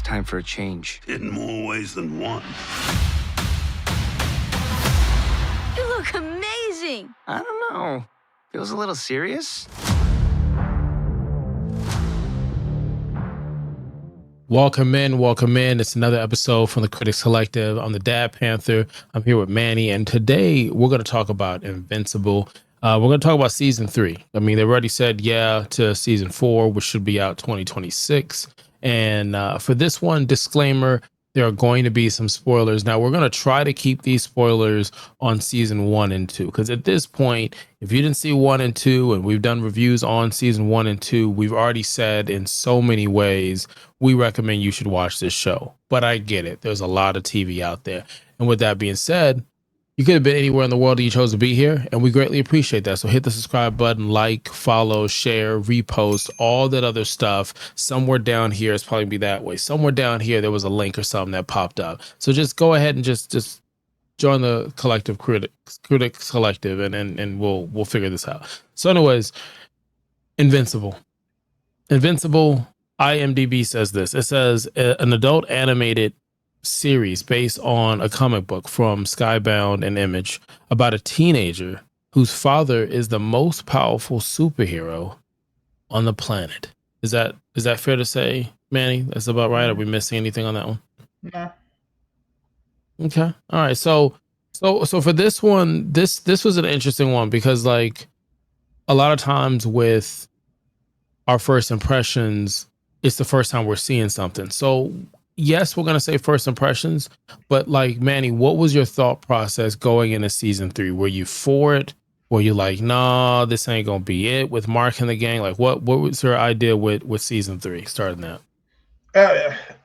time for a change. In more ways than one. You look amazing. I don't know. Feels a little serious. Welcome in. It's another episode from the Critics Collective. I'm the Dad Panther. I'm here with Manny, and today we're going to talk about Invincible. We're going to talk about season 3. I mean, they've already said yeah to season 4, which should be out 2026. And for this one, disclaimer, there are going to be some spoilers. Now, we're going to try to keep these spoilers on season 1 and 2, because at this point, if you didn't see 1 and 2, and we've done reviews on season 1 and 2, we've already said in so many ways, we recommend you should watch this show. But I get it. There's a lot of TV out there. And with that being said, you could have been anywhere in the world and you chose to be here, and we greatly appreciate that. So hit the subscribe button, like, follow, share, repost, all that other stuff. Somewhere down here, it's probably be that way. Somewhere down here, there was a link or something that popped up. So just go ahead and just join the collective critics collective, and we'll figure this out. So anyways, Invincible, IMDB says this. It says an adult animated series based on a comic book from Skybound and Image about a teenager whose father is the most powerful superhero on the planet. Is that fair to say, Manny? That's about right. Are we missing anything on that one? Nah. Okay. All right. So for this one, this was an interesting one, because like a lot of times with our first impressions, it's the first time we're seeing something. So yes, we're going to say first impressions, but like, Manny, what was your thought process going into season 3? Were you for it? Were you like, nah, this ain't going to be it with Mark and the gang? Like what was your idea with season 3 starting that?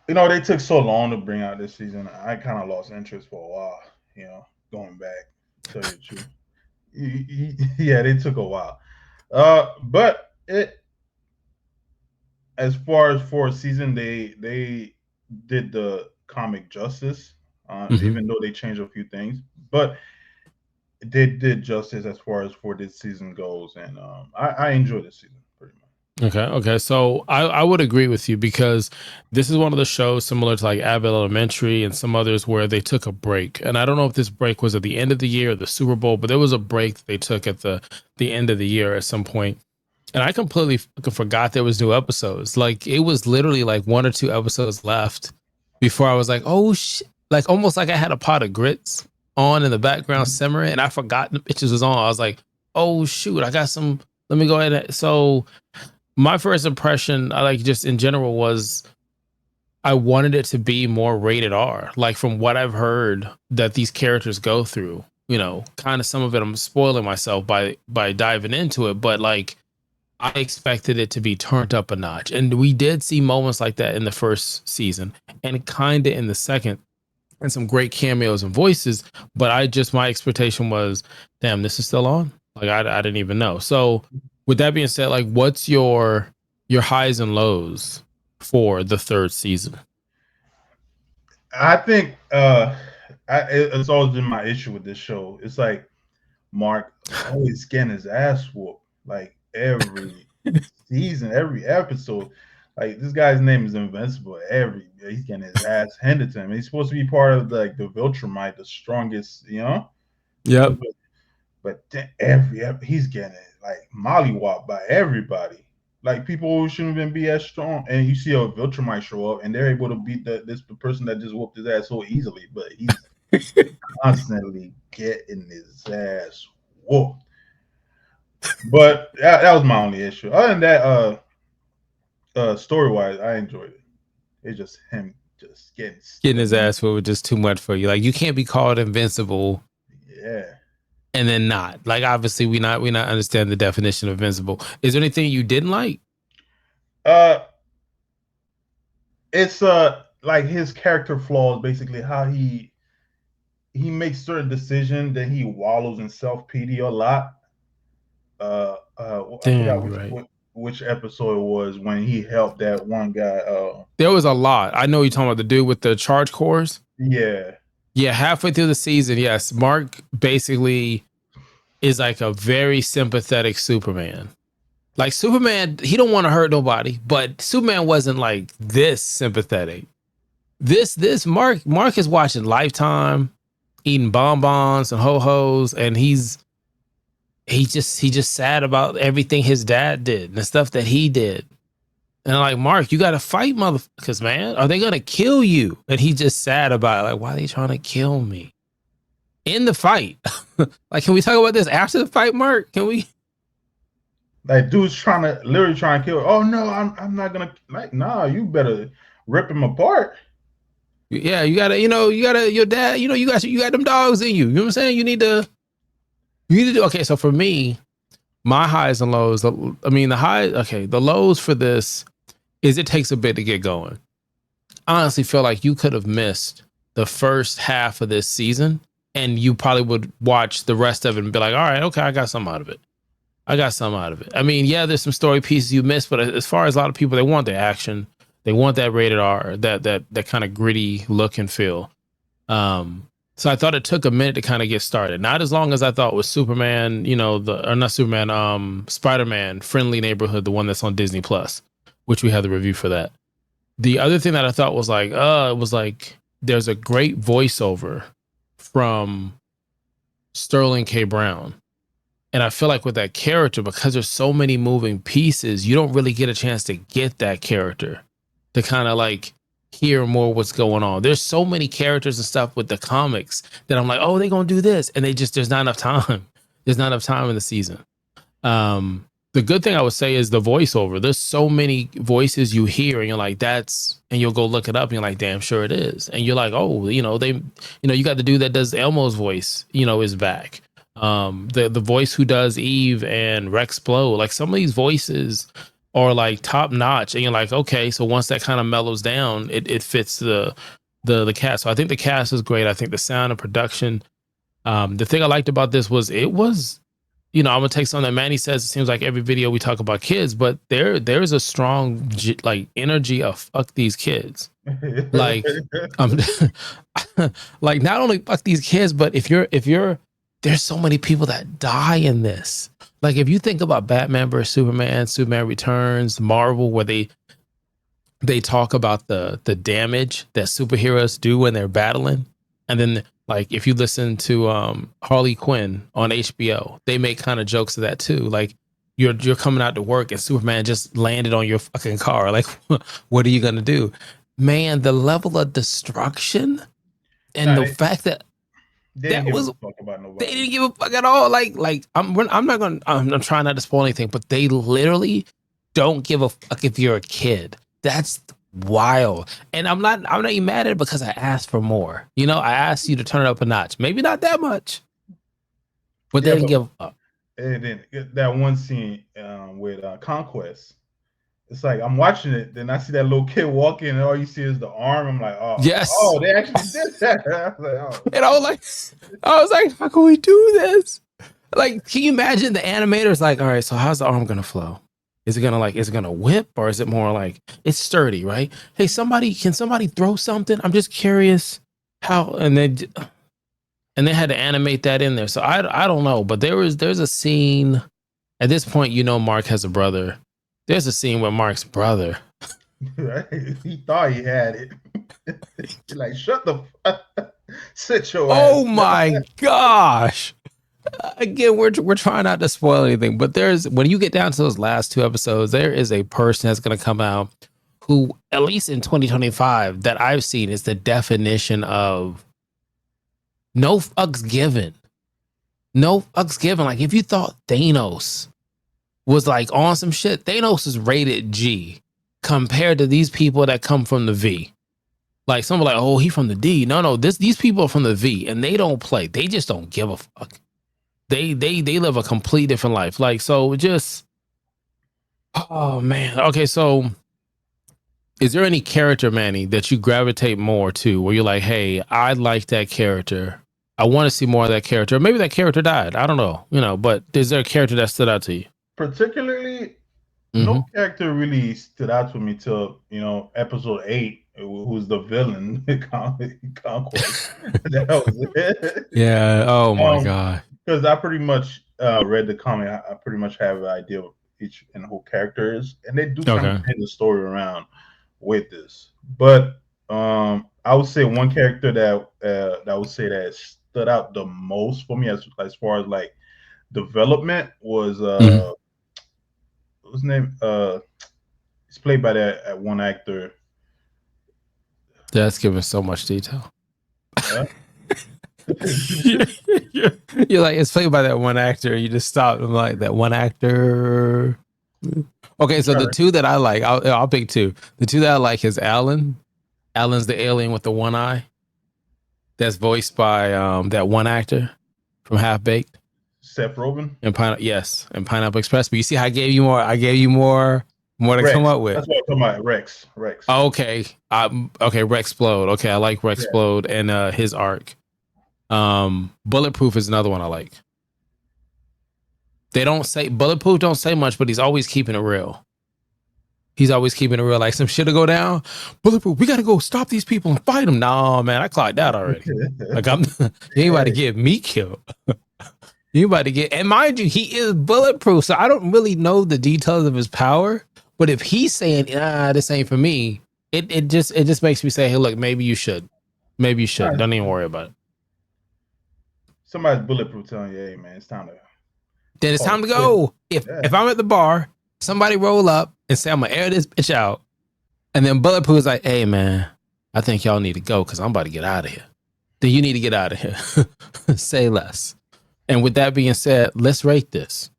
They took so long to bring out this season. I kind of lost interest for a while, going back to the truth. Yeah, they took a while. But as far as for a season, they did the comic justice, even though they changed a few things, but they did justice as far as for this season goes, and I enjoyed this season pretty much. Okay. So I would agree with you, because this is one of the shows similar to like Abbott Elementary and some others where they took a break, and I don't know if this break was at the end of the year or the Super Bowl, but there was a break that they took at the end of the year at some point. And I completely forgot there was new episodes. Like it was literally like 1 or 2 episodes left before I was like, oh shit. Like almost like I had a pot of grits on in the background simmering, and I forgot the bitches was on. I was like, oh shoot, I got some, let me go ahead. So my first impression, I like just in general, was I wanted it to be more rated R. Like from what I've heard that these characters go through, kind of some of it I'm spoiling myself by diving into it, but like I expected it to be turned up a notch. And we did see moments like that in the first season and kind of in the second, and some great cameos and voices. But my expectation was, damn, this is still on? Like I didn't even know. So with that being said, like what's your highs and lows for the 3rd season? I think it's always been my issue with this show. It's like Mark always getting his ass whooped. Like every season, every episode, like this guy's name is Invincible. He's getting his ass handed to him. He's supposed to be part of the Viltrumite, the strongest, Yep. But he's getting like mollywopped by everybody. Like people who shouldn't even be as strong. And you see a Viltrumite show up, and they're able to beat the person that just whooped his ass so easily. But he's constantly getting his ass whooped. But that was my only issue. Other than that, story-wise, I enjoyed it. It's just him just getting his ass whooped was just too much for you. Like you can't be called invincible, and then not. Like obviously we not understand the definition of invincible. Is there anything you didn't like? It's like his character flaws, basically how he makes certain decisions, then he wallows in self-pity a lot. I forgot which episode it was when he helped that one guy. There was a lot. I know you're talking about the dude with the charge cores. Yeah. Halfway through the season, yes, Mark basically is like a very sympathetic Superman. Like Superman, he don't want to hurt nobody, but Superman wasn't like this sympathetic. This Mark is watching Lifetime, eating bonbons and ho-hos, and he's just sad about everything his dad did and the stuff that he did. And I'm like, Mark, you gotta fight, motherfuckers, man. Are they gonna kill you? And he's just sad about it. Like, why are they trying to kill me? In the fight. Like, can we talk about this after the fight, Mark? Can we? Like, dude's literally trying to kill her. Oh no, I'm not gonna, like, nah, you better rip him apart. Yeah, you gotta, your dad, you got them dogs in you. You know what I'm saying? You need to do. Okay, so for me, my highs and lows, the lows for this is it takes a bit to get going. I honestly feel like you could have missed the first half of this season and you probably would watch the rest of it and be like, all right, okay, I got something out of it. I mean, yeah, there's some story pieces you missed, but as far as a lot of people, they want the action. They want that rated R, that kind of gritty look and feel. So I thought it took a minute to kind of get started. Not as long as I thought with Superman, Spider-Man, Friendly Neighborhood, the one that's on Disney Plus, which we had the review for that. The other thing that I thought was like, there's a great voiceover from Sterling K. Brown. And I feel like with that character, because there's so many moving pieces, you don't really get a chance to get that character to kind of like hear more what's going on. There's so many characters and stuff with the comics that I'm like, oh, they're going to do this. And there's not enough time. There's not enough time in the season. The good thing I would say is the voiceover. There's so many voices you hear and you're like, and you'll go look it up and you're like, damn sure it is. And you're like, oh, you got the dude that does Elmo's voice, is back. The voice who does Eve and Rex Blow, like some of these voices are like top notch, and you're like, okay, so once that kind of mellows down, it fits the cast. So I think the cast is great. I think the sound and production. The thing I liked about this was I'm gonna take something that Manny says. It seems like every video we talk about kids, but there's a strong like energy of fuck these kids. Like, like not only fuck these kids, but if you're there's so many people that die in this. Like if you think about Batman vs Superman Returns, Marvel, where they talk about the damage that superheroes do when they're battling, and then like if you listen to Harley Quinn on HBO, they make kind of jokes of that too. Like you're coming out to work and Superman just landed on your fucking car. Like what are you gonna do, man? The level of destruction and the fact that they didn't give a fuck at all. Like I'm trying not to spoil anything, but they literally don't give a fuck if you're a kid. That's wild. And I'm not even mad at it because I asked for more. I asked you to turn it up a notch. Maybe not that much, but they didn't give a fuck. And then that one scene with Conquest. It's like I'm watching it, then I see that little kid walking, and all you see is the arm. I'm like, oh, yes, oh, they actually did that. I was like, oh. And I was like, how can we do this? Like, can you imagine the animators? Like, all right, so how's the arm gonna flow? Is it gonna whip, or is it more like it's sturdy, right? Hey, can somebody throw something? I'm just curious how. And they had to animate that in there. So I don't know, but there's a scene at this point. Mark has a brother. There's a scene with Mark's brother. He thought he had it. He's like, shut the fuck. Sit your ass. Oh my gosh. Again, we're trying not to spoil anything, but when you get down to those last two episodes, there is a person that's going to come out who, at least in 2025, that I've seen is the definition of no fucks given. No fucks given. Like if you thought Thanos was like on some shit, Thanos is rated G compared to these people that come from the V. Like some are like, oh, he from the D. No, these people are from the V and they don't play. They just don't give a fuck. They live a complete different life. Like, so just, oh man. Okay, so is there any character, Manny, that you gravitate more to where you're like, hey, I like that character. I want to see more of that character. Maybe that character died. I don't know, but is there a character that stood out to you? Particularly, no character really stood out to me till episode 8, who's the villain. Conquest. That was it. Yeah. Oh my god. Because I pretty much read the comic. I pretty much have an idea of each and who character is, and they do kind of bring the story around with this. But I would say one character that I would say that stood out the most for me as far as like development was Mhm. what's his name? It's played by that one actor. That's giving so much detail. Huh? you're, you're like, it's played by that one actor. You just stop and like, that one actor. Okay, so the two that I like, I'll pick two. The two that I like is Alan. Alan's the alien with the one eye. That's voiced by that one actor from Half Baked. Seth Rogen. And Pineapple Express. But you see how I gave you more. I gave you more to Rex. come up with. That's what I'm talking about. Rex. Okay. Okay, Rexplode. Okay, I like Rexplode and his arc. Bulletproof is another one I like. They don't say Bulletproof don't say much, but he's always keeping it real. He's always keeping it real. Like some shit'll go down. Bulletproof, we gotta go stop these people and fight them. No, man, I clocked that already. Like you ain't about to get me killed. You about to get, and mind you, he is bulletproof. So I don't really know the details of his power. But if he's saying, this ain't for me, it just makes me say, hey, look, maybe you should. Maybe you should. Don't even worry about it. Somebody's bulletproof telling you, hey man, it's time to. Then it's time to go. If I'm at the bar, somebody roll up and say, I'm gonna air this bitch out. And then Bulletproof is like, hey man, I think y'all need to go because I'm about to get out of here. Then you need to get out of here. Say less. And with that being said, let's rate this.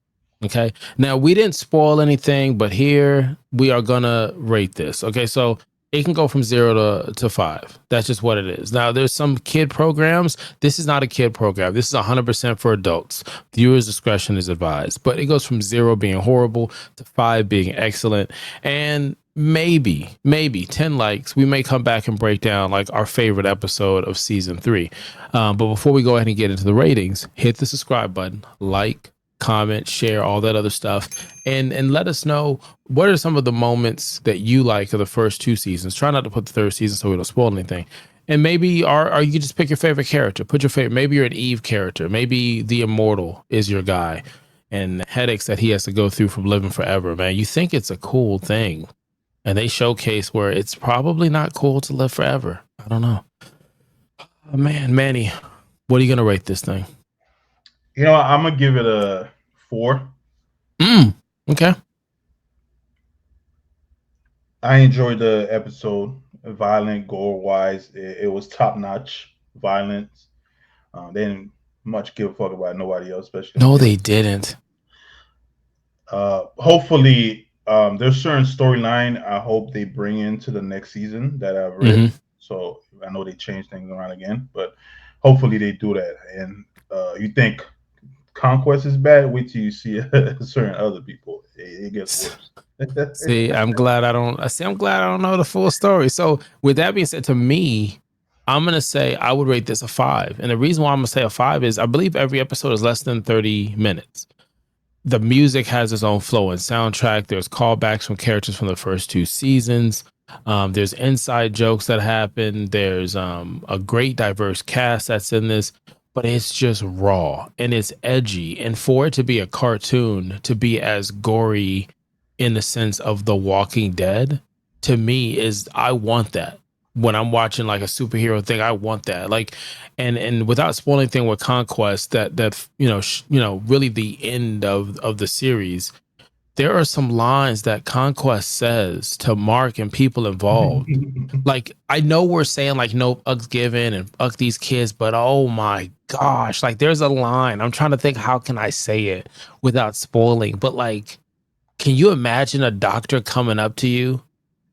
Okay. Now we didn't spoil anything, but here we are gonna rate this. Okay, so it can go from 0 to 5. That's just what it is. Now there's some kid programs. This is not a kid program. This is 100% for adults. Viewers' discretion is advised. But it goes from 0 being horrible to 5 being excellent. And maybe 10 likes, we may come back and break down like our favorite episode of season 3. But before we go ahead and get into the ratings, hit the subscribe button, like, comment, share, all that other stuff, and let us know what are some of the moments that you like of the first 2 seasons. Try not to put the 3rd season so we don't spoil anything. And maybe or you can just pick your favorite character. Put your favorite. Maybe you're an Eve character. Maybe the Immortal is your guy, and the headaches that he has to go through from living forever. Man, you think it's a cool thing, and they showcase where it's probably not cool to live forever. I don't know. Oh, man, Manny, what are you gonna rate this thing? You know, I'm gonna give it a 4. Okay. I enjoyed the episode. Violent, gore wise, it was top notch violence. They didn't much give a fuck about nobody else, especially. No, they didn't. Hopefully, there's certain storyline I hope they bring into the next season that I've read. Mm-hmm. So I know they changed things around again, but hopefully they do that. And you think Conquest is bad? Wait till you see certain other people. It gets worse. See, I'm glad I don't know the full story. So with that being said, to me, I'm gonna say I would rate this a 5. And the reason why I'm gonna say a 5 is I believe every episode is less than 30 minutes. The music has its own flow and soundtrack. There's callbacks from characters from the first 2 seasons. There's inside jokes that happen. There's a great diverse cast that's in this, but it's just raw and it's edgy. And for it to be a cartoon, to be as gory in the sense of The Walking Dead, to me is, I want that. When I'm watching like a superhero thing, I want that. Like, and without spoiling anything with Conquest, that really the end of the series, there are some lines that Conquest says to Mark and people involved. Like, I know we're saying like no fucks given and fuck these kids, but oh my gosh, like there's a line. I'm trying to think, how can I say it without spoiling? But like, can you imagine a doctor coming up to you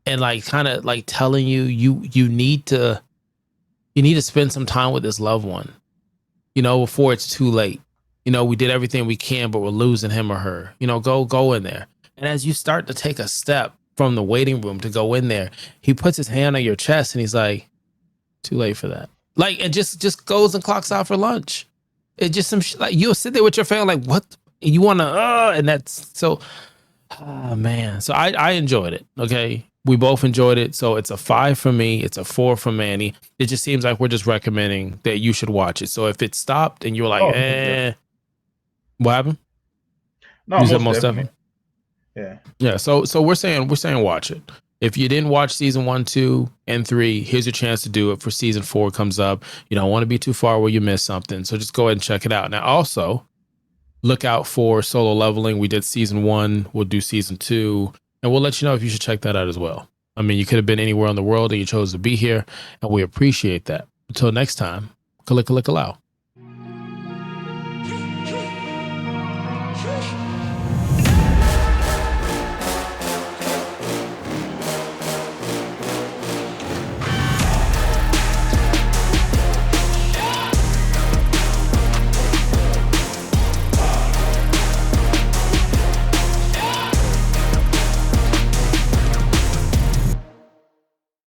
and like kind of like telling you you need to spend some time with this loved one, before it's too late. We did everything we can, but we're losing him or her. Go in there. And as you start to take a step from the waiting room to go in there, he puts his hand on your chest and he's like, too late for that. Like, and just goes and clocks out for lunch. It just some like you'll sit there with your family like, what you want to, and that's so, man. So I enjoyed it. Okay. We both enjoyed it. So it's a 5 for me. It's a 4 for Manny. It just seems like we're just recommending that you should watch it. So if it stopped and you're like, what happened? No, you said most definitely. Yeah. Yeah. So we're saying watch it. If you didn't watch season 1, 2, and 3, here's your chance to do it for season 4 comes up. You don't want to be too far where you miss something. So just go ahead and check it out. Now, also, look out for Solo Leveling. We did season 1. We'll do season 2. And we'll let you know if you should check that out as well. I mean, you could have been anywhere in the world and you chose to be here. And we appreciate that. Until next time, kalika-lika-lao.